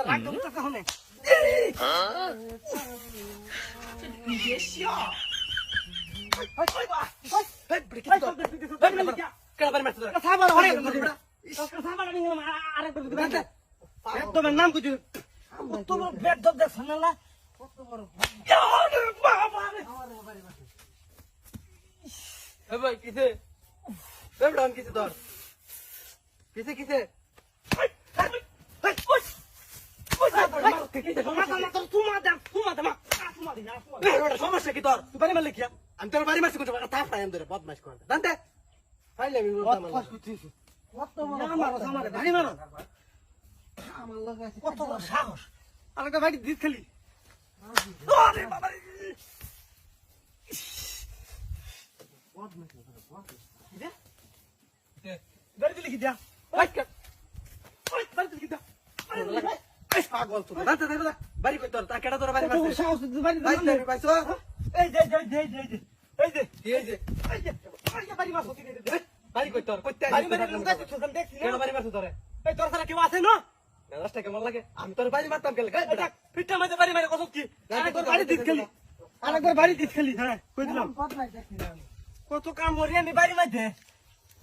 রাখতে তো কখনো别笑。তোমার নাম কিছু তোমার বেদ দেখছ না ভাই কিসে বেবড়াম কিসে তোর কিসে কিসে সমস্যা কি তোর তুই বাড়ি মারলে কি আমি তোর বাড়ি মারছি কোথাও থাপ নাই আমাদের বদমাইশ করে জানতে ফাইলে আমি ভারী মারো কত সাহস আরেকটা ভাই দিত খালি বাড়ি দিলি কি দিয়া বাড়ি দিলি কি দিয়া পাগল তো জানতে দে বাড়ি কই তোর তা কেডা তোর বাড়ি মারছে সাহস বাড়ি ভাই তুমি পাইছো এই যে এই যে এই যে বাড়ি মারছো বাড়ি কই তোর কইতে বাড়ি মারি লুকাইছিস তোর দেখছিস কেডা বাড়ি মারছে তোরে এই তোর সারা কেউ আছে না মেজাজটা কেমন লাগে আমি তোর বাড়ি মারতাম কেন এটা পিঠা মাঝে বাড়ি মারে কত কি আরেকবার বাড়ি দিত খালি আরেকবার বাড়ি দিত খালি হ্যাঁ কই দিলাম কত কাম করি আমি বাড়ি মাঝে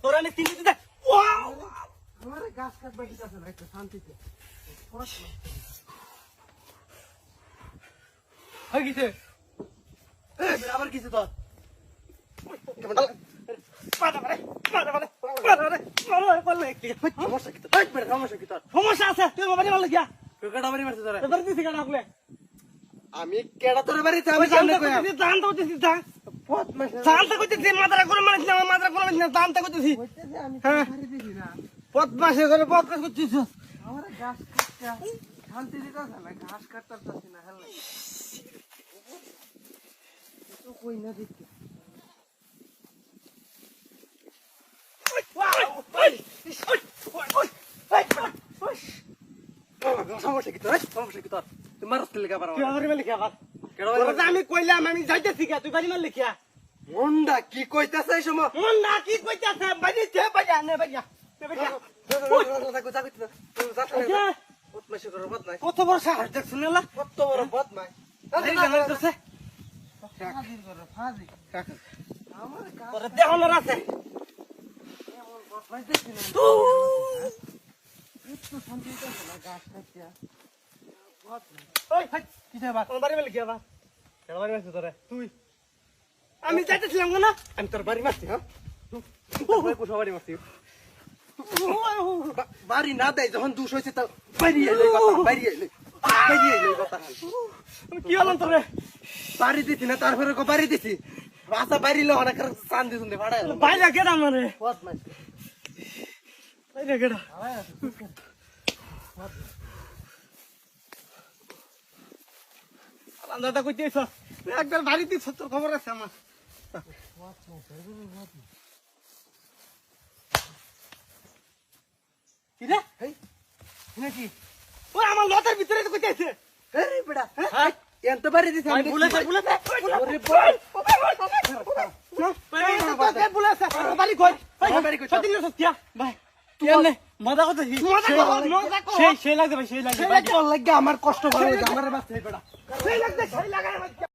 তোরা নে তিন দিতে ওয়াও আমারে গাছ কাটবা কি আছে একটু শান্তিতে হই গেছে আবার কিছু তোর সমস্যা কি তোর সমস্যা কি তোর সমস্যা আছে তুই বাড়ি মারলে গিয়া কেডা বাড়ি মারছে তোরে বাড়ি দিছি কেন আপনি আমি কেডা তোর বাড়িতে আমি সামনে কই জানতে কইতেছি তা পথ মাসে জানতে কইতেছি মাথাটা গরম মারিস না মাথাটা গরম মারিস না জানতে কইতেছি আমি হ্যাঁ বাড়ি দিছি না পথ মাসে করে পথ কাজ করছিস আমারে গাছ কাটটা শান্তি দিতাছ না ঘাস কাটতাছি না হেল তো কই না দেখি সমস্যা কি তোর সমস্যা কি তোর তুই মারস লেখা পারো তুই আমার মেলে খাবার কেডা আমি কইলাম আমি যাইতেছি কে তুই বাড়ি মারলে কে মন্ডা কি কইতাছে এই সময় মন না কি কইতাছে বাড়ি তে বাড়ি নে বাড়ি কত বড় সাহস দেখছ না কত বড় বদমাই দেহ না আছে তুই আমি যাইতেছিলাম না আমি তোর বাড়ি মারছি হ্যাঁ কোথাও বাড়ি মারছি বাড়ি না দেয় যখন দুষ হয়েছে তা বাইরিয়ে এলো কথা কি হলাম তোরে বাড়ি দিছি না তারপরে বাড়ি দিছি রাস্তা বাইরে লো অনেক চান দিছুন দে ভাড়া বাইরে গেলাম মানে বদমাইশ বাইরে গেলা দাদা কইতেছ একবার বাড়ি দিছ তোর খবর আছে আমার কি রে নাকি ও আমার লতার ভিতরে তো কইতেছে আরে বেটা এত বাড়ি দিছি আমি বুলেছে বাড়ি কই বাড়ি কই সত্যি সত্যি ভাই মজা করতেছি সেই লাগবে সেই লাগবে আমার কষ্ট ভালো আমার বাচ্চা বেটা সেই লাগবে সেই লাগায়